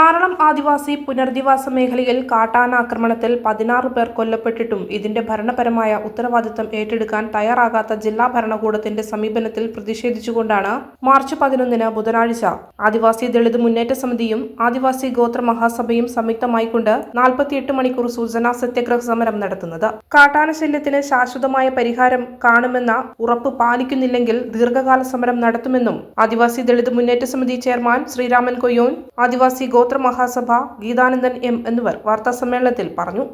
ആറളം ആദിവാസി പുനരധിവാസ മേഖലയിൽ കാട്ടാന ആക്രമണത്തിൽ 16 പേർ കൊല്ലപ്പെട്ടിട്ടും ഇതിന്റെ ഭരണപരമായ ഉത്തരവാദിത്തം ഏറ്റെടുക്കാൻ തയ്യാറാകാത്ത ജില്ലാ ഭരണകൂടത്തിന്റെ സമീപനത്തിൽ പ്രതിഷേധിച്ചുകൊണ്ടാണ് മാർച്ച് 11 ബുധനാഴ്ച ആദിവാസി ദളിത് മുന്നേറ്റ സമിതിയും ആദിവാസി ഗോത്ര മഹാസഭയും സംയുക്തമായിക്കൊണ്ട് 48 മണിക്കൂർ സൂചനാ സത്യാഗ്രഹ സമരം നടത്തുന്നത്. കാട്ടാന ശല്യത്തിന് ശാശ്വതമായ പരിഹാരം കാണുമെന്ന ഉറപ്പ് പാലിക്കുന്നില്ലെങ്കിൽ ദീർഘകാല സമരം നടത്തുമെന്നും ആദിവാസി ദളിത് മുന്നേറ്റ സമിതി ചെയർമാൻ ശ്രീരാമൻ കൊയ്യോൻ, ആദിവാസി ഗോത്ര മഹാസഭ ഗീതാനന്ദൻ എം എന്നിവർ വാർത്താസമ്മേളനത്തിൽ പറഞ്ഞു.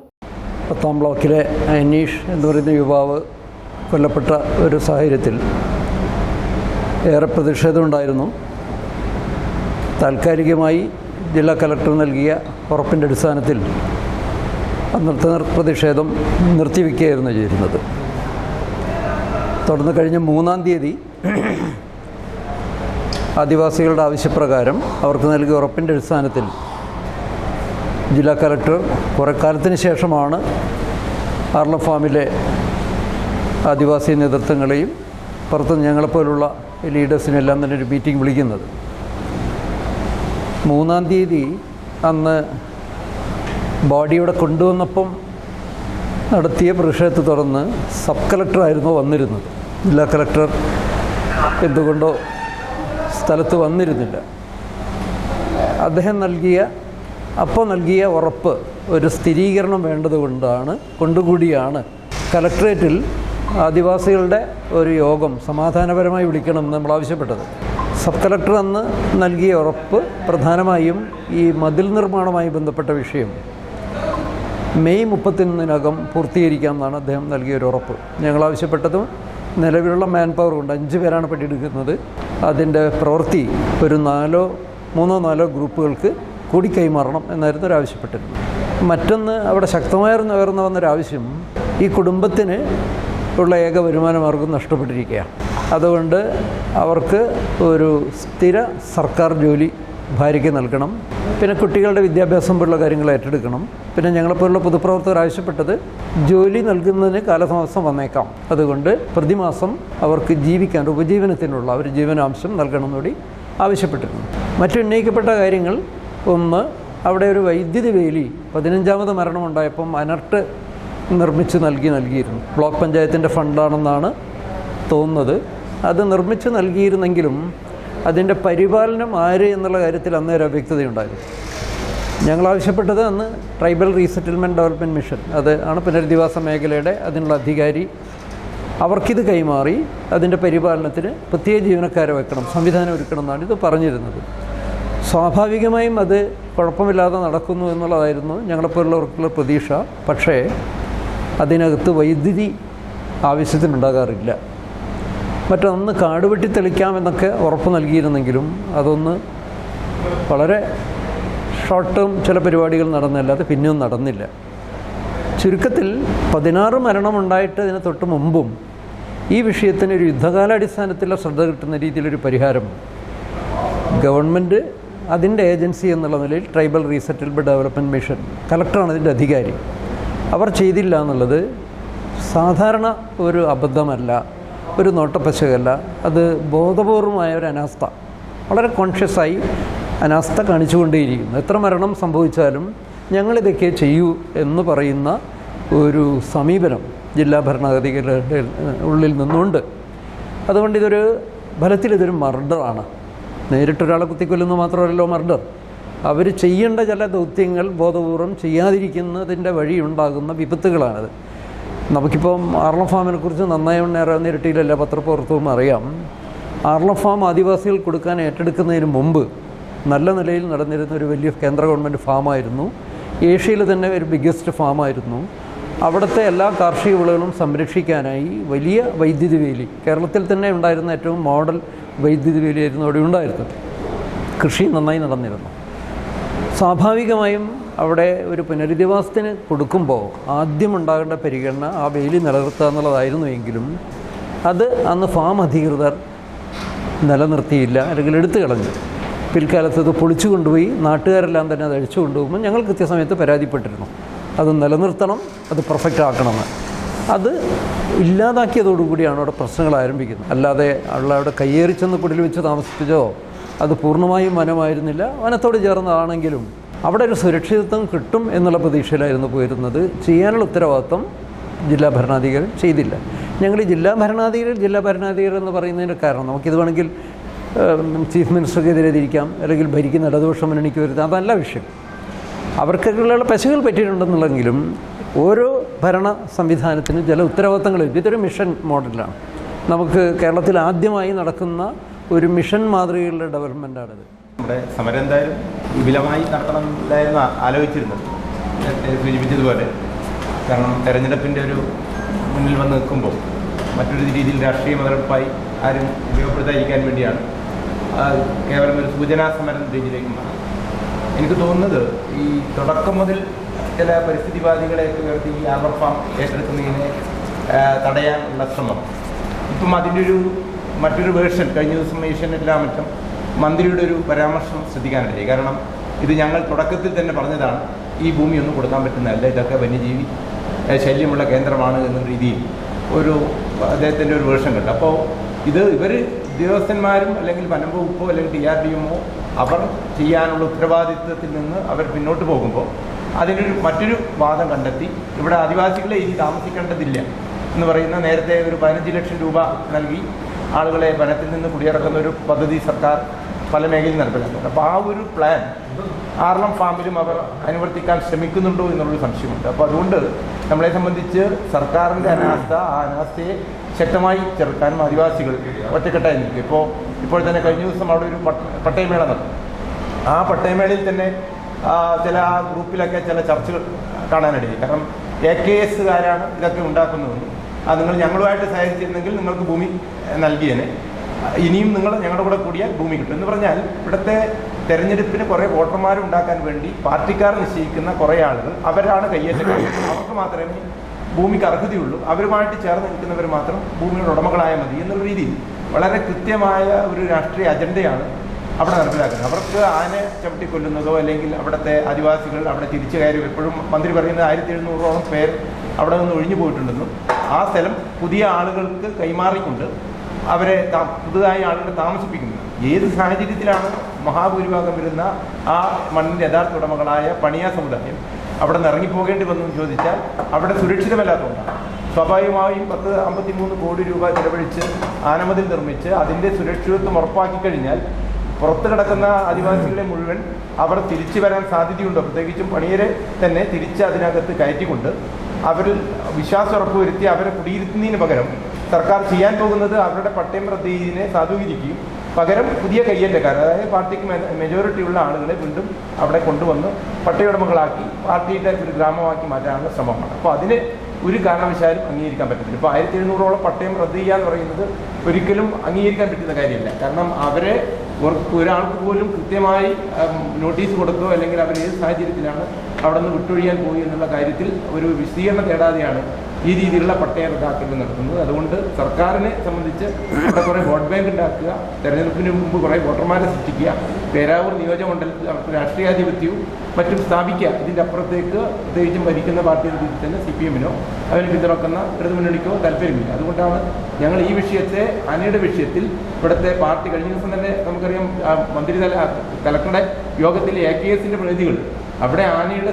10ാം ബ്ലോക്കിലെ അനീഷ് എന്ന് പറയുന്ന യുവാവ് കൊല്ലപ്പെട്ട ഒരു സാഹചര്യത്തിൽ ഏറെ പ്രതിഷേധമുണ്ടായിരുന്നു. താൽക്കാലികമായി ജില്ലാ കലക്ടർ നൽകിയ ഉറപ്പിൻ്റെ അടിസ്ഥാനത്തിൽ അന്നത്തെ പ്രതിഷേധം നിർത്തിവെക്കുകയായിരുന്നു ചെയ്തിരുന്നത്. തുടർന്ന് കഴിഞ്ഞ 3-ാം തീയതി ആദിവാസികളുടെ ആവശ്യപ്രകാരം അവർക്ക് നൽകിയ ഉറപ്പിൻ്റെ അടിസ്ഥാനത്തിൽ ജില്ലാ കലക്ടർ കുറേ കാലത്തിന് ശേഷമാണ് ആർളം ഫാമിലെ ആദിവാസി നേതൃത്വങ്ങളെയും പുറത്ത് ഞങ്ങളെപ്പോലുള്ള ലീഡേഴ്സിനെല്ലാം തന്നെ ഒരു മീറ്റിംഗ് വിളിക്കുന്നത്. 3-ാം തീയതി അന്ന് ബോഡിയുടെ കൊണ്ടുവന്നപ്പം നടത്തിയ പ്രതിഷേധത്തെ തുടർന്ന് സബ് കളക്ടറായിരുന്നു വന്നിരുന്നത്. ജില്ലാ കലക്ടർ എന്തുകൊണ്ടോ സ്ഥലത്ത് വന്നിരുന്നില്ല. അദ്ദേഹം നൽകിയ ഉറപ്പ് ഒരു സ്ഥിരീകരണം കൊണ്ടുകൂടിയാണ് കലക്ട്രേറ്റിൽ ആദിവാസികളുടെ ഒരു യോഗം സമാധാനപരമായി വിളിക്കണമെന്ന് നമ്മൾ ആവശ്യപ്പെട്ടത്. സബ് കളക്ടർ അന്ന് നൽകിയ ഉറപ്പ് പ്രധാനമായും ഈ മതിൽ നിർമ്മാണവുമായി ബന്ധപ്പെട്ട വിഷയം മെയ് 31-നകം പൂർത്തീകരിക്കാമെന്നാണ് അദ്ദേഹം നൽകിയൊരു ഉറപ്പ്. ഞങ്ങൾ ആവശ്യപ്പെട്ടതും നിലവിലുള്ള മാൻ പവർ കൊണ്ട് 5 പേരാണ് പണിയെടുക്കുന്നത്. അതിൻ്റെ പ്രവൃത്തി ഒരു 3-4 ഗ്രൂപ്പുകൾക്ക് കൂടി കൈമാറണം എന്നായിരുന്നു ഒരാവശ്യപ്പെട്ടിരുന്നത്. മറ്റൊന്ന്, അവിടെ ശക്തമായി ഉയർന്നു വന്നൊരാവശ്യം ഈ കുടുംബത്തിന് ഉള്ള ഏക വരുമാന മാർഗം നഷ്ടപ്പെട്ടിരിക്കുകയാണ്. അതുകൊണ്ട് അവർക്ക് ഒരു സ്ഥിര സർക്കാർ ജോലി ഭാര്യയ്ക്ക് നൽകണം. പിന്നെ കുട്ടികളുടെ വിദ്യാഭ്യാസം പോലുള്ള കാര്യങ്ങൾ ഏറ്റെടുക്കണം. പിന്നെ ഞങ്ങളെപ്പോലുള്ള പൊതുപ്രവർത്തകർ ആവശ്യപ്പെട്ടത് ജോലി നൽകുന്നതിന് കാലതാമസം വന്നേക്കാം. അതുകൊണ്ട് പ്രതിമാസം അവർക്ക് ജീവിക്കാൻ ഉപജീവനത്തിനുള്ള ഒരു ജീവനാംശം നൽകണമെന്നുകൂടി ആവശ്യപ്പെട്ടിരുന്നു. ഉന്നയിക്കപ്പെട്ട കാര്യങ്ങൾ, ഒന്ന്, അവിടെ ഒരു വൈദ്യുതി വേലി 15ാമത് മരണമുണ്ടായപ്പം അനർട്ട് നിർമ്മിച്ച് നൽകിയിരുന്നു. ബ്ലോക്ക് പഞ്ചായത്തിൻ്റെ ഫണ്ടാണെന്നാണ് തോന്നുന്നത്. അത് നിർമ്മിച്ച് നൽകിയിരുന്നെങ്കിലും അതിൻ്റെ പരിപാലനം ആര് എന്നുള്ള കാര്യത്തിൽ അന്നേരം അവ്യക്തതയുണ്ടായിരുന്നു. ഞങ്ങൾ ആവശ്യപ്പെട്ടത് അന്ന് ട്രൈബൽ റീസെറ്റിൽമെൻറ്റ് ഡെവലപ്മെൻറ്റ് മിഷൻ, അത് ആണ് പുനരധിവാസ മേഖലയുടെ അതിനുള്ള അധികാരി, അവർക്കിത് കൈമാറി അതിൻ്റെ പരിപാലനത്തിന് പ്രത്യേക ജീവനക്കാരെ വെക്കണം, സംവിധാനം ഒരുക്കണം എന്നാണ് ഇത് പറഞ്ഞിരുന്നത്. സ്വാഭാവികമായും അത് കുഴപ്പമില്ലാതെ നടക്കുന്നു എന്നുള്ളതായിരുന്നു ഞങ്ങളെപ്പോലുള്ളവർക്കുള്ള പ്രതീക്ഷ. പക്ഷേ അതിനകത്ത് വൈദ്യുതി ആവശ്യത്തിനുണ്ടാകാറില്ല. മറ്റൊന്ന്, കാട് വെട്ടി തെളിക്കാമെന്നൊക്കെ ഉറപ്പ് നൽകിയിരുന്നെങ്കിലും അതൊന്ന് വളരെ ഷോർട്ട് ടേം ചില പരിപാടികൾ നടന്നല്ലാതെ പിന്നെയും നടന്നില്ല. ചുരുക്കത്തിൽ 16 മരണമുണ്ടായിട്ട് അതിന് തൊട്ട് മുമ്പും ഈ വിഷയത്തിന് ഒരു യുദ്ധകാലാടിസ്ഥാനത്തിലുള്ള ശ്രദ്ധ കിട്ടുന്ന രീതിയിലൊരു പരിഹാരം ഗവൺമെൻറ് അതിൻ്റെ ഏജൻസി എന്നുള്ള നിലയിൽ ട്രൈബൽ റീസെറ്റിൽമെൻറ്റ് ഡെവലപ്മെൻറ്റ് മിഷൻ, കലക്ടറാണ് അതിൻ്റെ അധികാരി, അവർ ചെയ്തില്ല എന്നുള്ളത് സാധാരണ ഒരു അബദ്ധമല്ല, ഒരു നോട്ടപ്പശകല്ല. അത് ബോധപൂർവമായ ഒരു അനാസ്ഥ, വളരെ കോൺഷ്യസായി അനാസ്ഥ കാണിച്ചുകൊണ്ടേയിരിക്കുന്നു. എത്ര മരണം സംഭവിച്ചാലും ഞങ്ങളിതൊക്കെ ചെയ്യൂ എന്ന് പറയുന്ന ഒരു സമീപനം ജില്ലാ ഭരണാധികാരികളുടെ ഉള്ളിൽ നിന്നുണ്ട്. അതുകൊണ്ട് ഇതൊരു മർഡറാണ്. നേരിട്ടൊരാളെ കുത്തിക്കൊല്ലുന്നു മാത്രമല്ലല്ലോ മർഡർ. അവർ ചെയ്യേണ്ട ചില ദൗത്യങ്ങൾ ബോധപൂർവം ചെയ്യാതിരിക്കുന്നതിൻ്റെ വഴിയുണ്ടാകുന്ന വിപത്തുകളാണത്. നമുക്കിപ്പം ആർളം ഫാമിനെ കുറിച്ച് നന്നായി നേരിട്ടില്ല പത്രപ്രവർത്തകവും അറിയാം. ആർളം ഫാം ആദിവാസികൾ കൊടുക്കാൻ ഏറ്റെടുക്കുന്നതിന് മുമ്പ് നല്ല നിലയിൽ നടന്നിരുന്ന ഒരു വലിയ കേന്ദ്ര ഗവൺമെൻറ് ഫാമായിരുന്നു. ഏഷ്യയിൽ തന്നെ ഒരു ബിഗ്ഗസ്റ്റ് ഫാമായിരുന്നു. അവിടുത്തെ എല്ലാ കാർഷിക വിളകളും സംരക്ഷിക്കാനായി വലിയ വൈദ്യുതി വേലി, കേരളത്തിൽ തന്നെ ഉണ്ടായിരുന്ന ഏറ്റവും മോഡൽ വൈദ്യുതി വേലിയായിരുന്നു അവിടെ ഉണ്ടായിരുന്നത്. കൃഷി നന്നായി നടന്നിരുന്നു. സ്വാഭാവികമായും അവിടെ ഒരു പുനരധിവാസത്തിന് കൊടുക്കുമ്പോൾ ആദ്യം ഉണ്ടാകേണ്ട പരിഗണന ആ വേലി നിലനിർത്തുക എന്നുള്ളതായിരുന്നു. എങ്കിലും അത് അന്ന് ഫാം അധികൃതർ നിലനിർത്തിയില്ല, അല്ലെങ്കിൽ എടുത്തു കളഞ്ഞു. പിൽക്കാലത്ത് അത് പൊളിച്ചു കൊണ്ടുപോയി നാട്ടുകാരെല്ലാം തന്നെ അത് അഴിച്ചു കൊണ്ടുപോകുമ്പോൾ ഞങ്ങൾ കൃത്യസമയത്ത് പരാതിപ്പെട്ടിരുന്നു, അത് നിലനിർത്തണം, അത് പെർഫെക്റ്റ് ആക്കണമെന്ന്. അത് ഇല്ലാതാക്കിയതോടുകൂടിയാണ് അവിടെ പ്രശ്നങ്ങൾ ആരംഭിക്കുന്നത്. അല്ലാതെ അവിടെ കയ്യേറിച്ചെന്ന് കുടിൽ വെച്ച് താമസിപ്പിച്ചോ അത് പൂർണ്ണമായും വനമായിരുന്നില്ല, വനത്തോട് ചേർന്നതാണെങ്കിലും അവിടെ ഒരു സുരക്ഷിതത്വം കിട്ടും എന്നുള്ള പ്രതീക്ഷയിലായിരുന്നു പോയിരുന്നത്. ചെയ്യാനുള്ള ഉത്തരവാദിത്വം ജില്ലാ ഭരണാധികാരി ചെയ്തില്ല. ഞങ്ങൾ ഈ ജില്ലാ ഭരണാധികാരി എന്ന് പറയുന്നതിൻ്റെ കാരണം, നമുക്കിത് വേണമെങ്കിൽ ചീഫ് മിനിസ്റ്റർക്കെതിരെ തിരിക്കാം, അല്ലെങ്കിൽ ഭരിക്കുന്ന ഇടതുപക്ഷ മുന്നണിക്ക് വരുത്താം, അതല്ല വിഷയം. അവർക്കുള്ള പെശകുകൾ പറ്റിയിട്ടുണ്ടെന്നുള്ളെങ്കിലും ഓരോ ഭരണ സംവിധാനത്തിനും ചില ഉത്തരവാദിത്തങ്ങൾ. ഇതൊരു മിഷൻ മോഡലാണ്. നമുക്ക് കേരളത്തിൽ ആദ്യമായി നടക്കുന്ന ഒരു മിഷൻ മാതൃകയുള്ള ഡെവലപ്മെൻറ്റാണിത്. നമ്മുടെ സമരം എന്തായാലും വിപുലമായി നടത്തണം എന്നായിരുന്നു ആലോചിച്ചിരുന്നത്, സൂചിപ്പിച്ചതുപോലെ. കാരണം തെരഞ്ഞെടുപ്പിൻ്റെ ഒരു മുന്നിൽ വന്ന് നിൽക്കുമ്പോൾ മറ്റൊരു രീതിയിൽ രാഷ്ട്രീയ മുതലെടുപ്പായി ആരും ഉപയോഗപ്പെടുത്താതിരിക്കാൻ വേണ്ടിയാണ് കേവലം ഒരു സൂചനാ സമരം രീതിയിലേക്ക് മാറി. എനിക്ക് തോന്നുന്നത് ഈ തുടക്കം മുതൽ ചില പരിസ്ഥിതിവാദികളെയൊക്കെ ഉയർത്തി ഈ ആർബർ ഫാം ഏറ്റെടുക്കുന്നതിനെ തടയാനുള്ള ശ്രമം, ഇപ്പം അതിൻ്റെ മറ്റൊരു വേർഷൻ കഴിഞ്ഞ ദിവസം ഏഷ്യാനെറ്റിലും മറ്റും മന്ത്രിയുടെ ഒരു പരാമർശം ശ്രദ്ധിക്കാനിടയായി. കാരണം ഇത് ഞങ്ങൾ തുടക്കത്തിൽ തന്നെ പറഞ്ഞതാണ്, ഈ ഭൂമി ഒന്നും കൊടുക്കാൻ പറ്റുന്നതല്ല, ഇതൊക്കെ വന്യജീവി ശല്യമുള്ള കേന്ദ്രമാണ് എന്ന രീതിയിൽ അദ്ദേഹത്തിൻ്റെ ഒരു വേർഷൻ കണ്ടു. അപ്പോൾ ഇവർ ഉദ്യോഗസ്ഥന്മാരും അല്ലെങ്കിൽ വനം വകുപ്പോ അല്ലെങ്കിൽ TRDMO അവർ ചെയ്യാനുള്ള ഉത്തരവാദിത്വത്തിൽ നിന്ന് അവർ പിന്നോട്ട് പോകുമ്പോൾ മറ്റൊരു വാദം കണ്ടെത്തി, ഇവിടെ ആദിവാസികളെ ഇനി താമസിക്കേണ്ടതില്ല എന്ന് പറയുന്ന, നേരത്തെ ഒരു 15 ലക്ഷം രൂപ നൽകി ആളുകളെ വനത്തിൽ നിന്ന് കുടിയിറക്കുന്ന ഒരു പദ്ധതി സർക്കാർ പല മേഖലയിൽ നടപ്പിലാക്കുന്നുണ്ട്. അപ്പോൾ ആ ഒരു പ്ലാൻ ആർളം ഫാമിലും അവർ അനുവർത്തിക്കാൻ ശ്രമിക്കുന്നുണ്ടോ എന്നുള്ളൊരു സംശയമുണ്ട്. അപ്പോൾ അതുകൊണ്ട് നമ്മളെ സംബന്ധിച്ച് സർക്കാരിൻ്റെ ആ അനാസ്ഥയെ ശക്തമായി ചെറുക്കാനും ആദിവാസികൾ ഒറ്റക്കെട്ടായി നിൽക്കും. ഇപ്പോൾ തന്നെ കഴിഞ്ഞ ദിവസം അവിടെ ഒരു പട്ടയമേള നടന്നു. ആ പട്ടയമേളയിൽ തന്നെ ചില ഗ്രൂപ്പിലൊക്കെ ചില ചർച്ചകൾ കാണാനിടയായി. കാരണം AKSകാരാണ് ഇതൊക്കെ ഉണ്ടാക്കുന്നതെന്ന്, നിങ്ങൾ ഞങ്ങളുമായിട്ട് സഹകരിച്ചിരുന്നെങ്കിൽ നിങ്ങൾക്ക് ഭൂമി നൽകിയേനെ, ഇനിയും നിങ്ങൾ ഞങ്ങളുടെ കൂടെ കൂടിയാൽ ഭൂമി കിട്ടും എന്ന് പറഞ്ഞാൽ, ഇവിടുത്തെ തെരഞ്ഞെടുപ്പിന് കുറേ വോട്ടർമാർ ഉണ്ടാക്കാൻ വേണ്ടി പാർട്ടിക്കാർ നിശ്ചയിക്കുന്ന കുറേ ആളുകൾ അവരാണ് കയ്യേറ്റക്കാർ, അവർക്ക് മാത്രമേ ഭൂമിക്ക് അർഹതയുള്ളൂ, അവരുമായിട്ട് ചേർന്ന് നിൽക്കുന്നവർ മാത്രം ഭൂമിയുടെ ഉടമകളായ മതി എന്നുള്ള രീതിയിൽ വളരെ കൃത്യമായ ഒരു രാഷ്ട്രീയ അജണ്ടയാണ് അവിടെ നടപ്പിലാക്കുന്നത്. അവർക്ക് ആനെ ചവിട്ടിക്കൊല്ലുന്നതോ അല്ലെങ്കിൽ അവിടുത്തെ ആദിവാസികൾ അവിടെ തിരിച്ചു കയറി, എപ്പോഴും മന്ത്രി പറയുന്നത് 1700ഓളം പേർ അവിടെ നിന്ന് ഒഴിഞ്ഞു പോയിട്ടുണ്ടെന്നും ആ സ്ഥലം പുതിയ ആളുകൾക്ക് കൈമാറിക്കൊണ്ട് അവരെ പുതുതായി ആളുകളെ താമസിപ്പിക്കുന്നത്. ഏത് സാഹചര്യത്തിലാണ് മഹാഭൂരിഭാഗം വരുന്ന ആ മണ്ണിൻ്റെ യഥാർത്ഥ ഉടമകളായ പണിയ സമുദായം അവിടെ നിന്ന് ഇറങ്ങിപ്പോകേണ്ടി വന്നെന്ന് ചോദിച്ചാൽ അവിടെ സുരക്ഷിതമല്ലാത്തതുകൊണ്ടാണ്. സ്വാഭാവികമായും 53 കോടി രൂപ ചെലവഴിച്ച് ആനമതിൽ നിർമ്മിച്ച് അതിൻ്റെ സുരക്ഷിതത്വം ഉറപ്പാക്കി കഴിഞ്ഞാൽ പുറത്ത് കിടക്കുന്ന ആദിവാസികളെ മുഴുവൻ അവർ തിരിച്ചു വരാൻ സാധ്യതയുണ്ടോ? പ്രത്യേകിച്ചും പണിയരെ തന്നെ തിരിച്ച് അതിനകത്ത് കയറ്റിക്കൊണ്ട് അവരിൽ വിശ്വാസം ഉറപ്പുവരുത്തി അവരെ കുടിയിരുത്തുന്നതിന് പകരം സർക്കാർ ചെയ്യാൻ പോകുന്നത് അവരുടെ പട്ടയം റദ്ദീനെ സാധൂകരിക്കുകയും പകരം പുതിയ കയ്യേറ്റക്കാർ, അതായത് പാർട്ടിക്ക് മെജോറിറ്റിയുള്ള ആളുകളെ വീണ്ടും അവിടെ കൊണ്ടുവന്ന് പട്ടയുടമകളാക്കി പാർട്ടിയുടെ ഒരു ഗ്രാമമാക്കി മാറ്റാനുള്ള ശ്രമമാണ്. അപ്പോൾ അതിന് ഒരു കാരണവശാലും അംഗീകരിക്കാൻ പറ്റത്തില്ല. ഇപ്പോൾ 1700ഓളം പട്ടയം റദ്ദ് ചെയ്യുക എന്ന് പറയുന്നത് ഒരിക്കലും അംഗീകരിക്കാൻ പറ്റുന്ന കാര്യമില്ല. കാരണം അവരെ ഒരാൾക്ക് പോലും കൃത്യമായി നോട്ടീസ് കൊടുക്കുകയോ അല്ലെങ്കിൽ അവർ ഏത് സാഹചര്യത്തിലാണ് അവിടെ നിന്ന് വിട്ടൊഴിയാൻ പോയി എന്നുള്ള കാര്യത്തിൽ ഒരു വിശദീകരണം തേടാതെയാണ് ഈ രീതിയിലുള്ള പട്ടയ റദ്ദാക്കൽ നടത്തുന്നത്. അതുകൊണ്ട് സർക്കാരിനെ സംബന്ധിച്ച് അവിടെ കുറേ വോട്ട് ബാങ്ക് ഉണ്ടാക്കുക, തെരഞ്ഞെടുപ്പിന് മുമ്പ് കുറേ വോട്ടർമാരെ സൃഷ്ടിക്കുക, പേരാവൂർ നിയോജകമണ്ഡലത്തിൽ അവർക്ക് രാഷ്ട്രീയാധിപത്യവും മറ്റും സ്ഥാപിക്കുക. ഇതിൻ്റെ അപ്പുറത്തേക്ക് പ്രത്യേകിച്ചും ഭരിക്കുന്ന പാർട്ടിയുടെ രീതിയിൽ തന്നെ CPM-നോ അതിനെ പിന്തുണക്കുന്ന ഇടതുമുന്നണിക്കോ താല്പര്യമില്ല. അതുകൊണ്ടാണ് ഞങ്ങൾ ഈ വിഷയത്തെ, ആനയുടെ വിഷയത്തിൽ ഇവിടുത്തെ പാർട്ടി കഴിഞ്ഞ ദിവസം തന്നെ നമുക്കറിയാം മന്ത്രിതല കലക്ടറുടെ യോഗത്തിൽ AKSൻ്റെ പ്രതിനിധികൾ അവിടെ ആനയിൽ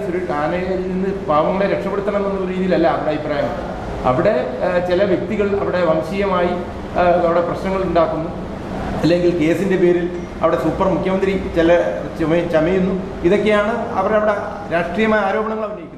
നിന്ന് പാവങ്ങളെ രക്ഷപ്പെടുത്തണം എന്നുള്ള രീതിയിലല്ല അവരുടെ അഭിപ്രായം. അവിടെ ചില വ്യക്തികൾ അവിടെ വംശീയമായി അവിടെ പ്രശ്നങ്ങൾ ഉണ്ടാക്കുന്നു, അല്ലെങ്കിൽ കേസിൻ്റെ പേരിൽ അവിടെ സൂപ്പർ മുഖ്യമന്ത്രി ചമയുന്നു. ഇതൊക്കെയാണ് അവരവിടെ രാഷ്ട്രീയമായ ആരോപണങ്ങൾ ഉന്നയിക്കുന്നത്.